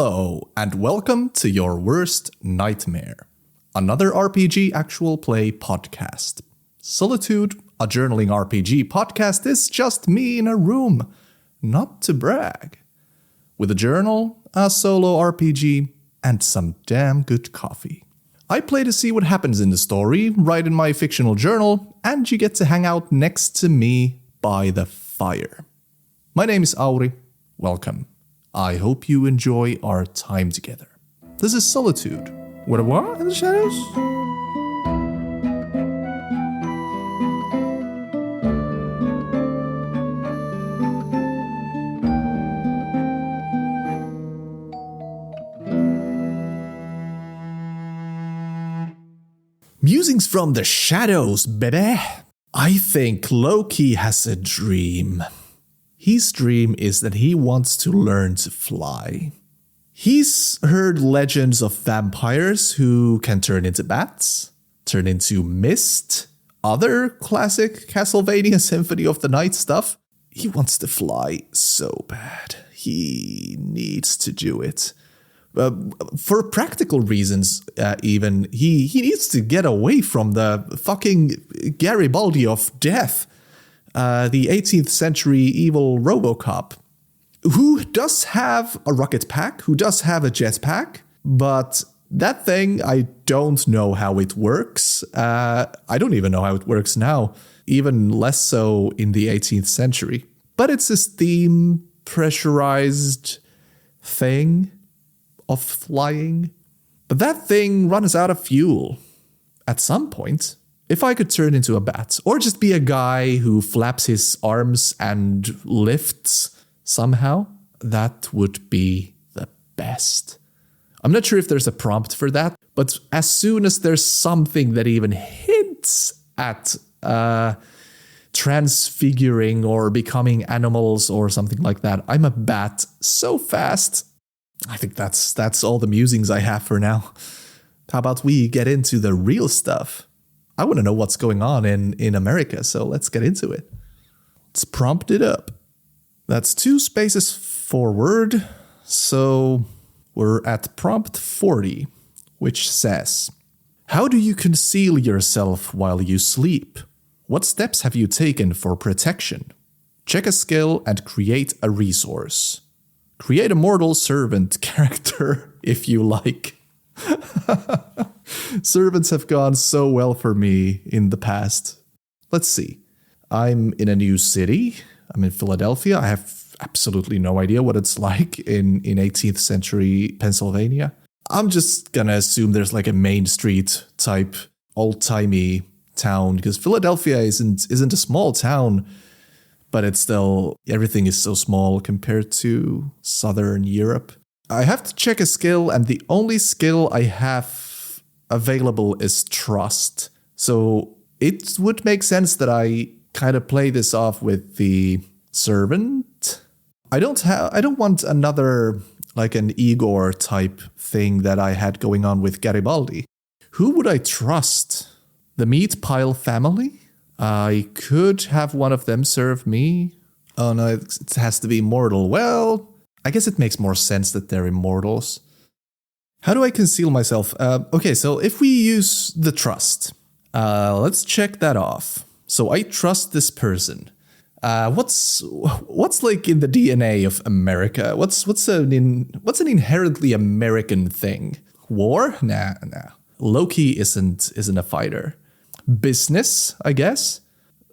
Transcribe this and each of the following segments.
Hello, and welcome to Your Worst Nightmare, another RPG actual play podcast. Solotude, a journaling RPG podcast, is just me in a room, not to brag, with a journal, a solo RPG, and some damn good coffee. I play to see what happens in the story, write in my fictional journal, and you get to hang out next to me by the fire. My name is Auri. Welcome. I hope you enjoy our time together. This is Solotude. What a what in the shadows? Musings from the shadows, baby. I think Loki has a dream. His dream is that he wants to learn to fly. He's heard legends of vampires who can turn into bats, turn into mist, other classic Castlevania Symphony of the Night stuff. He wants to fly so bad. He needs to do it. For practical reasons, even, he needs to get away from the fucking Garibaldi of death. The 18th century evil Robocop, who does have a rocket pack, who does have a jetpack, but that thing, I don't know how it works. I don't even know how it works now, even less so in the 18th century. But it's this steam pressurized thing of flying. But that thing runs out of fuel at some point. If I could turn into a bat, or just be a guy who flaps his arms and lifts somehow, that would be the best. I'm not sure if there's a prompt for that, but as soon as there's something that even hints at transfiguring or becoming animals or something like that, I'm a bat so fast. I think that's all the musings I have for now. How about we get into the real stuff? I want to know what's going on in America, so let's get into it. Let's prompt it up. That's 2 spaces forward, so we're at prompt 40, which says, how do you conceal yourself while you sleep? What steps have you taken for protection? Check a skill and create a resource. Create a mortal servant character if you like. Servants have gone so well for me in the past. Let's see. I'm in a new city. I'm in Philadelphia. I have absolutely no idea what it's like in 18th century Pennsylvania. I'm just gonna assume there's like a Main Street type old-timey town, because Philadelphia isn't a small town, but it's still, everything is so small compared to Southern Europe. I have to check a skill, and the only skill I have available is trust. So it would make sense that I kind of play this off with the servant. I don't want another, like an Igor type thing that I had going on with Garibaldi. Who would I trust? The meat pile family? I could have one of them serve me. Oh no, it has to be mortal. Well, I guess it makes more sense that they're immortals. How do I conceal myself? Okay, so if we use the trust, let's check that off. So I trust this person. What's like in the DNA of America? What's an inherently American thing? War? Nah. Loki isn't a fighter. Business, I guess.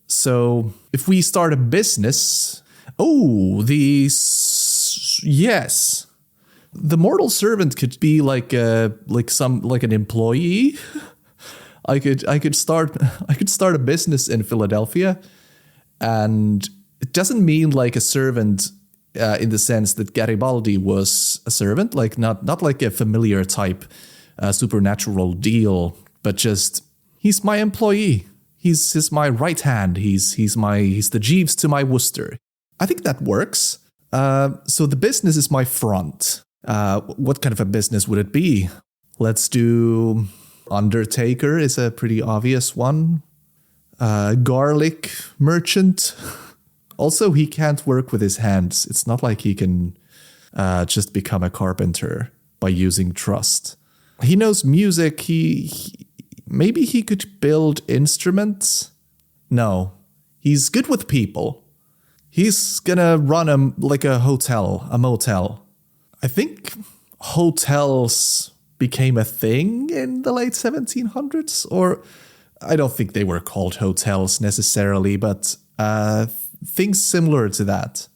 So if we start a business, yes. The mortal servant could be like an employee. I could start a business in Philadelphia, and it doesn't mean like a servant in the sense that Garibaldi was a servant, like not like a familiar type supernatural deal, but just he's my employee. He's my right hand. He's the Jeeves to my Worcester. I think that works. So the business is my front. What kind of a business would it be? Let's do Undertaker is a pretty obvious one. Garlic merchant. Also, he can't work with his hands. It's not like he can just become a carpenter by using trust. He knows music. Maybe he could build instruments. No, he's good with people. He's gonna run a motel. I think hotels became a thing in the late 1700s, or I don't think they were called hotels necessarily, but things similar to that.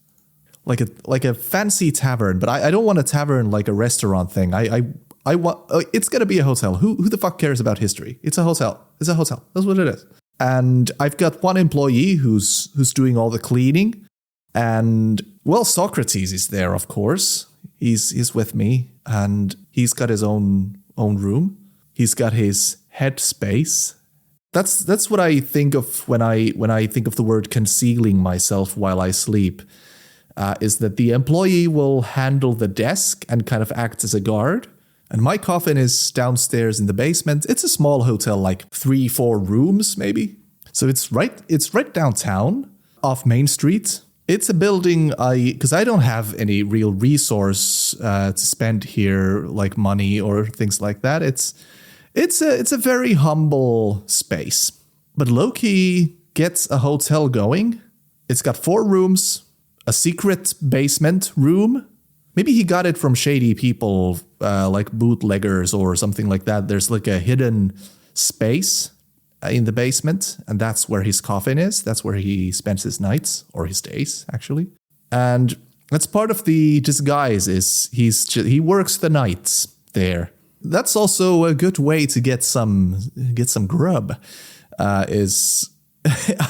Like a fancy tavern, but I don't want a tavern like a restaurant thing. I want it's gonna be a hotel. Who the fuck cares about history? It's a hotel. It's a hotel. That's what it is. And I've got one employee who's doing all the cleaning, and well, Socrates is there, of course. He's with me, and he's got his own room. He's got his head space. That's what I think of when I think of the word concealing myself while I sleep. Is that the employee will handle the desk and kind of act as a guard. And my coffin is downstairs in the basement. It's a small hotel, like 3-4 rooms, maybe. So it's right downtown off Main Street. It's a building because I don't have any real resource to spend here, like money or things like that. It's a very humble space. But Loki gets a hotel going. It's got 4 rooms. A secret basement room. Maybe he got it from shady people, like bootleggers or something like that. There's like a hidden space in the basement, and that's where his coffin is. That's where he spends his nights, or his days, actually. And that's part of the disguise is he works the nights there. That's also a good way to get some grub. I'm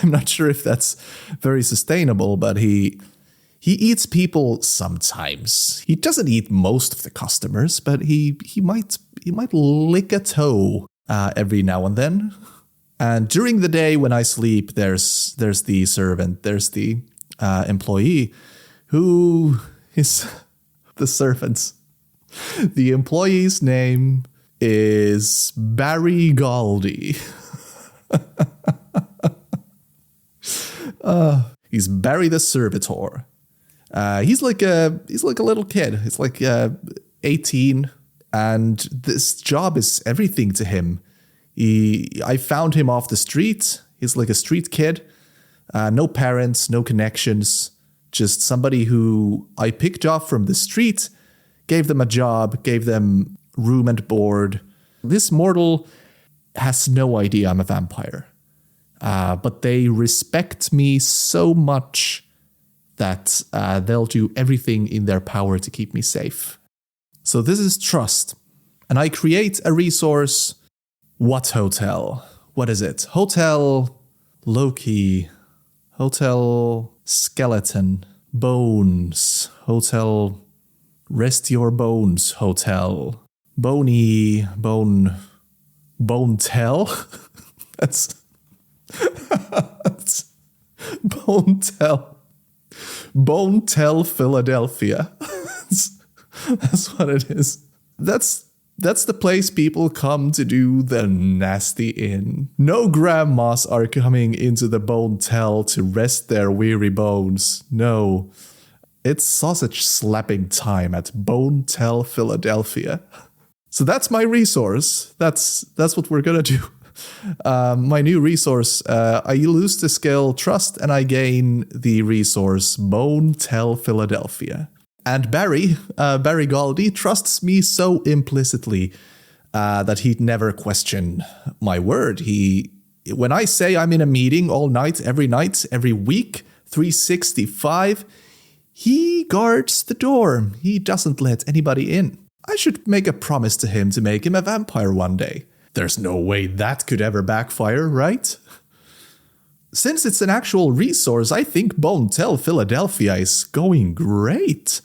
not sure if that's very sustainable, but he eats people sometimes. He doesn't eat most of the customers, but he might lick a toe every now and then. And during the day when I sleep, there's the servant, there's the employee who is the servant's. The employee's name is Barry Galdi. He's Barry the Servitor. He's like a little kid. He's like 18, and this job is everything to him. I found him off the street. He's like a street kid. No parents, no connections. Just somebody who I picked up from the street, gave them a job, gave them room and board. This mortal has no idea I'm a vampire. But they respect me so much that they'll do everything in their power to keep me safe. So this is trust. And I create a resource. What hotel? What is it? Hotel Loki. Hotel Skeleton. Bones. Hotel Rest Your Bones Hotel. Bony. Bone Tell? That's Bone Tell Philadelphia. That's what it is. That's the place people come to do the nasty in. No grandmas are coming into the Bone Tell to rest their weary bones. No. It's sausage slapping time at Bone Tell Philadelphia. So that's my resource. That's what we're gonna do. My new resource, I lose the skill Trust and I gain the resource Bone Tell Philadelphia. And Barry Galdi trusts me so implicitly that he'd never question my word. When I say I'm in a meeting all night, every week, 365, he guards the door. He doesn't let anybody in. I should make a promise to him to make him a vampire one day. There's no way that could ever backfire, right? Since it's an actual resource, I think Bone Tell Philadelphia is going great.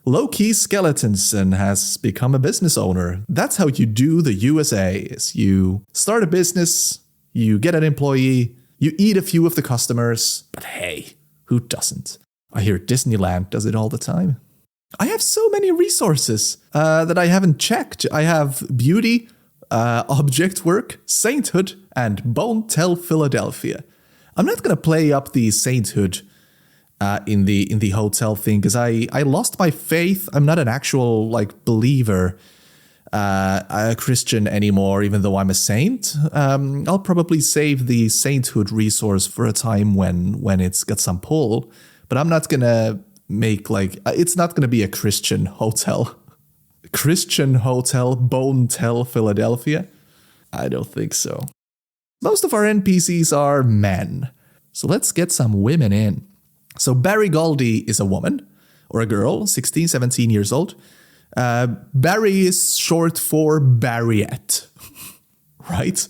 Loki Skeletonson has become a business owner. That's how you do the USA, is you start a business, you get an employee, you eat a few of the customers, but hey, who doesn't? I hear Disneyland does it all the time. I have so many resources that I haven't checked. I have beauty, object work, sainthood, and Bone Tell Philadelphia. I'm not going to play up the sainthood in the hotel thing, because I lost my faith. I'm not an actual like believer, a Christian anymore, even though I'm a saint. I'll probably save the sainthood resource for a time when it's got some pull, but I'm not gonna make it's not gonna be a Christian hotel. Christian hotel, Bonetel, Philadelphia? I don't think so. Most of our NPCs are men, so let's get some women in. So Barry Goldie is a woman, or a girl, 16, 17 years old. Barry is short for Barriette, right?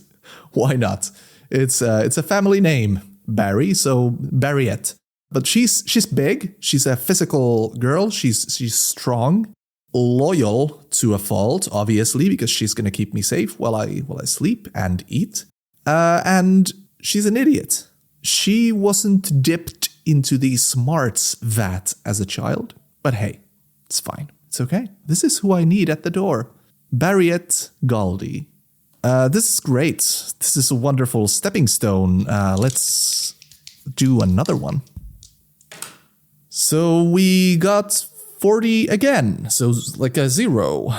Why not? It's a family name, Barry, so Barriette. But she's big. She's a physical girl. She's strong, loyal to a fault, obviously, because she's gonna keep me safe while I sleep and eat. And she's an idiot. She wasn't dipped into the smarts vat as a child, but hey, it's fine. It's okay. This is who I need at the door. Barriette Goldie. This is great. This is a wonderful stepping stone. Let's do another one. So we got 40 again. So like a 0.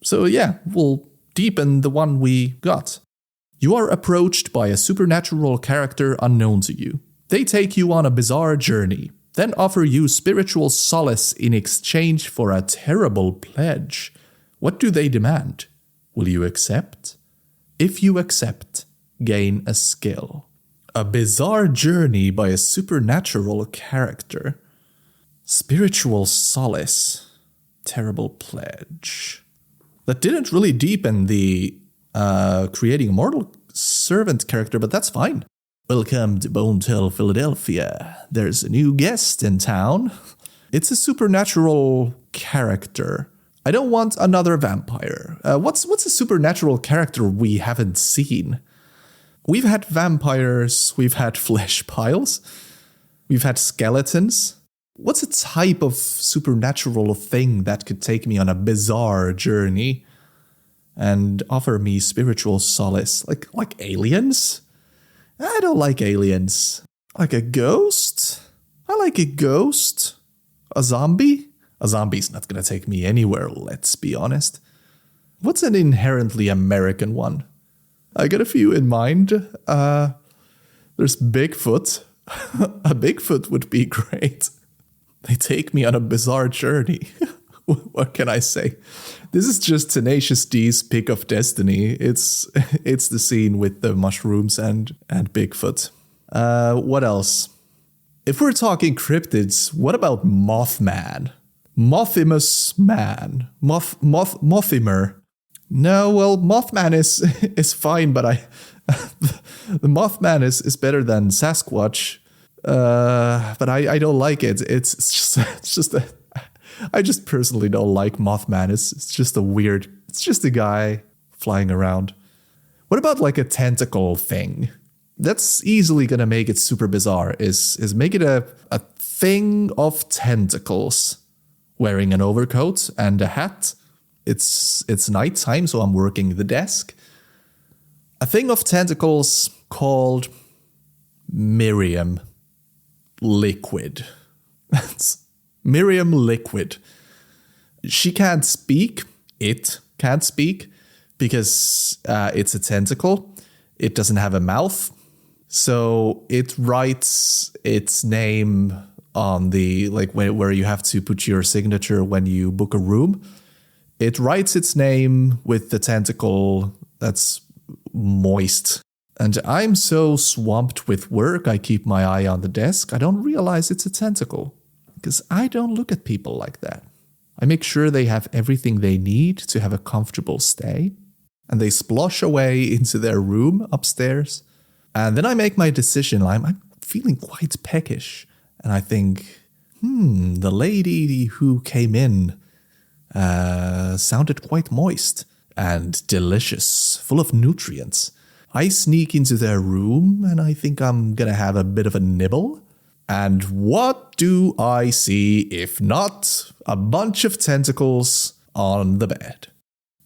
So yeah, we'll deepen the one we got. You are approached by a supernatural character unknown to you. They take you on a bizarre journey, then offer you spiritual solace in exchange for a terrible pledge. What do they demand? Will you accept? If you accept, gain a skill. A bizarre journey by a supernatural character. Spiritual solace. Terrible pledge. That didn't really deepen the creating a mortal servant character, but that's fine. Welcome to Bonetel, Philadelphia. There's a new guest in town. It's a supernatural character. I don't want another vampire. What's a supernatural character we haven't seen? We've had vampires, we've had flesh piles, we've had skeletons. What's a type of supernatural thing that could take me on a bizarre journey and offer me spiritual solace? Like aliens? I don't like aliens. Like a ghost? I like a ghost. A zombie? A zombie's not gonna take me anywhere, let's be honest. What's an inherently American one? I got a few in mind. There's Bigfoot. A Bigfoot would be great. They take me on a bizarre journey. What can I say? This is just Tenacious D's pick of destiny. It's the scene with the mushrooms and Bigfoot. What else? If we're talking cryptids, what about Mothman? Mothimus Man. Mothimer. No, well, Mothman is fine, but the Mothman is better than Sasquatch. But I don't like it. I just personally don't like Mothman. It's just a guy flying around. What about like a tentacle thing? That's easily gonna make it super bizarre, is make it a thing of tentacles. Wearing an overcoat and a hat. It's nighttime, so I'm working the desk. A thing of tentacles called Miriam Liquid. Miriam Liquid. She can't speak. It can't speak because it's a tentacle. It doesn't have a mouth. So it writes its name on the, where you have to put your signature when you book a room. It writes its name with the tentacle that's moist. And I'm so swamped with work, I keep my eye on the desk. I don't realize it's a tentacle. Because I don't look at people like that. I make sure they have everything they need to have a comfortable stay. And they splosh away into their room upstairs. And then I make my decision. I'm feeling quite peckish. And I think, the lady who came in sounded quite moist and delicious, full of nutrients. I sneak into their room and I think I'm gonna have a bit of a nibble. And what do I see if not a bunch of tentacles on the bed?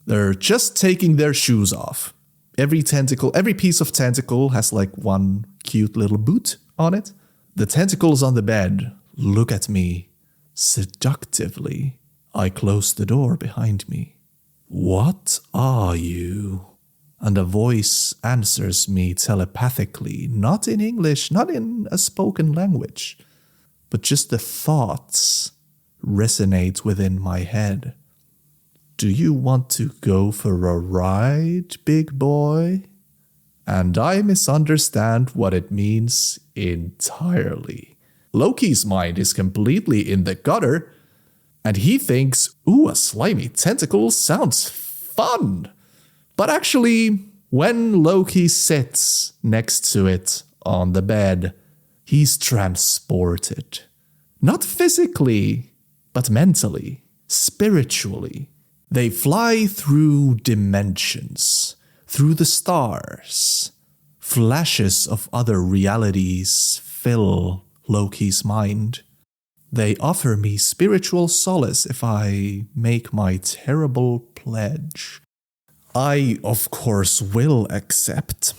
They're just taking their shoes off. Every piece of tentacle has like one cute little boot on it. The tentacles on the bed look at me seductively. I close the door behind me. What are you? And a voice answers me telepathically, not in English, not in a spoken language, but just the thoughts resonate within my head. Do you want to go for a ride, big boy? And I misunderstand what it means entirely. Loki's mind is completely in the gutter, and he thinks, ooh, a slimy tentacle sounds fun. But actually, when Loki sits next to it on the bed, he's transported. Not physically, but mentally, spiritually. They fly through dimensions, through the stars. Flashes of other realities fill Loki's mind. They offer me spiritual solace if I make my terrible pledge. I, of course, will accept.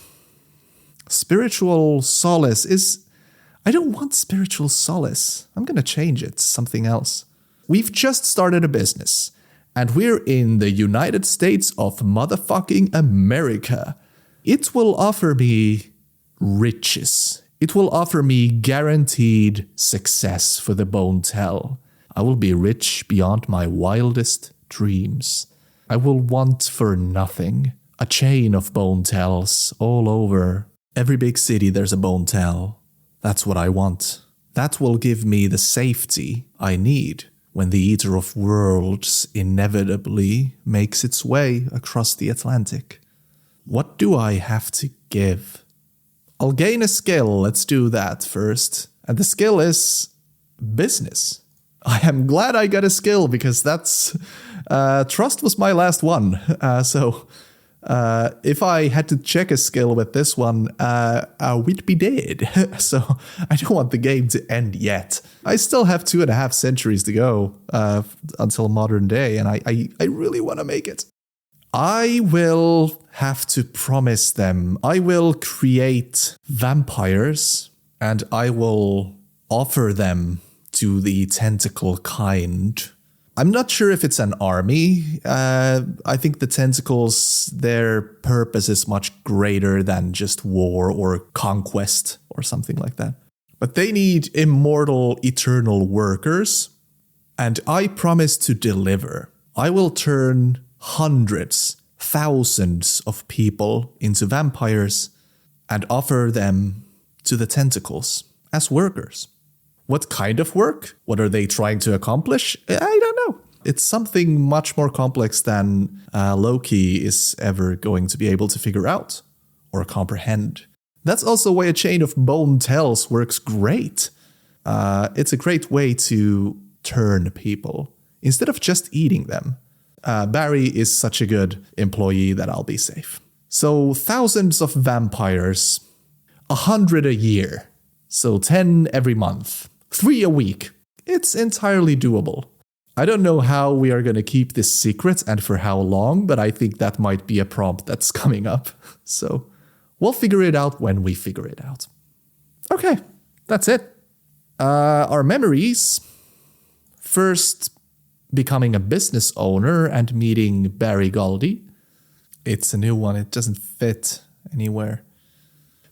Spiritual solace is... I don't want spiritual solace. I'm going to change it to something else. We've just started a business, and we're in the United States of motherfucking America. It will offer me riches. It will offer me guaranteed success for the Bone Tell. I will be rich beyond my wildest dreams. I will want for nothing. A chain of Bone Tells all over. Every big city there's a Bone Tell. That's what I want. That will give me the safety I need when the Eater of Worlds inevitably makes its way across the Atlantic. What do I have to give? I'll gain a skill. Let's do that first. And the skill is business. I am glad I got a skill because that's... trust was my last one. So if I had to check a skill with this one, we'd be dead. So I don't want the game to end yet. I still have 2.5 centuries to go until modern day, and I really want to make it. I will have to promise them. I will create vampires, and I will offer them to the tentacle kind. I'm not sure if it's an army. I think the tentacles, their purpose is much greater than just war or conquest or something like that. But they need immortal, eternal workers, and I promise to deliver. I will turn hundreds, thousands of people into vampires and offer them to the tentacles as workers. What kind of work? What are they trying to accomplish? I don't know. It's something much more complex than Loki is ever going to be able to figure out or comprehend. That's also why a chain of Bone Tells works great. It's a great way to turn people instead of just eating them. Barry is such a good employee that I'll be safe. So thousands of vampires, 100 a year. So 10 every month. 3 a week. It's entirely doable. I don't know how we are going to keep this secret and for how long, but I think that might be a prompt that's coming up. So we'll figure it out when we figure it out. Okay, that's it. Our memories. First, becoming a business owner and meeting Barry Goldie. It's a new one. It doesn't fit anywhere.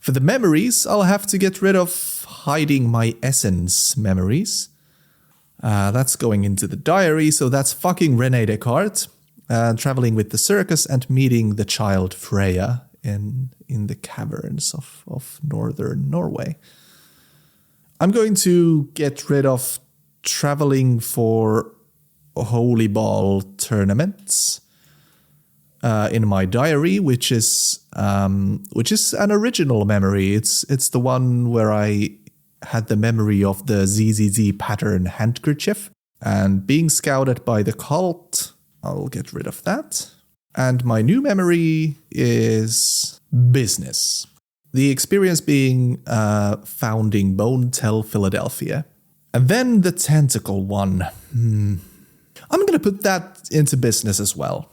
For the memories, I'll have to get rid of hiding my essence memories. That's going into the diary, so that's fucking René Descartes, traveling with the circus and meeting the child Freya in the caverns of northern Norway. I'm going to get rid of traveling for holy ball tournaments in my diary, which is an original memory. It's the one where I had the memory of the ZZZ pattern handkerchief and being scouted by the cult. I'll get rid of that. And my new memory is business. The experience being founding Bone Tell Philadelphia. And then the tentacle one. I'm going to put that into business as well.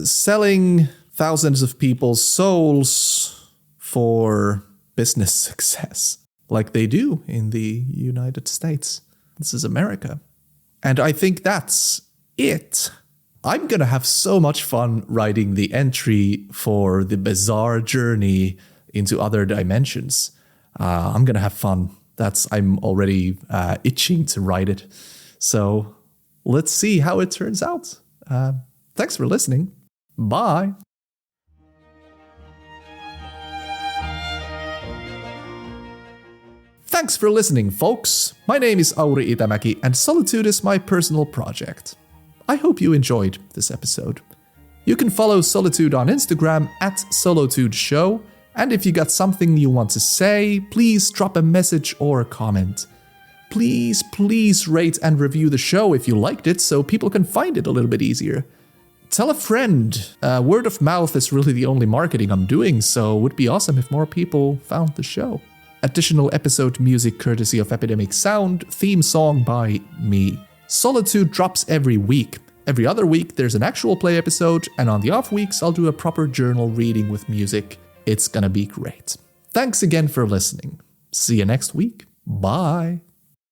Selling thousands of people's souls for business success. like they do in the United States. This is America. And I think that's it. I'm going to have so much fun writing the entry for the bizarre journey into other dimensions. I'm going to have fun. I'm already itching to write it. So let's see how it turns out. Thanks for listening. Bye. Thanks for listening, folks. My name is Auri Itämäki, and Solotude is my personal project. I hope you enjoyed this episode. You can follow Solotude on Instagram @SolotudeShow, and if you got something you want to say, please drop a message or a comment. Please rate and review the show if you liked it so people can find it a little bit easier. Tell a friend. Word of mouth is really the only marketing I'm doing, so it would be awesome if more people found the show. Additional episode music courtesy of Epidemicsound, theme song by me. Solotude drops every week. Every other week there's an actual play episode, and on the off weeks I'll do a proper journal reading with music. It's gonna be great. Thanks again for listening. See you next week. Bye.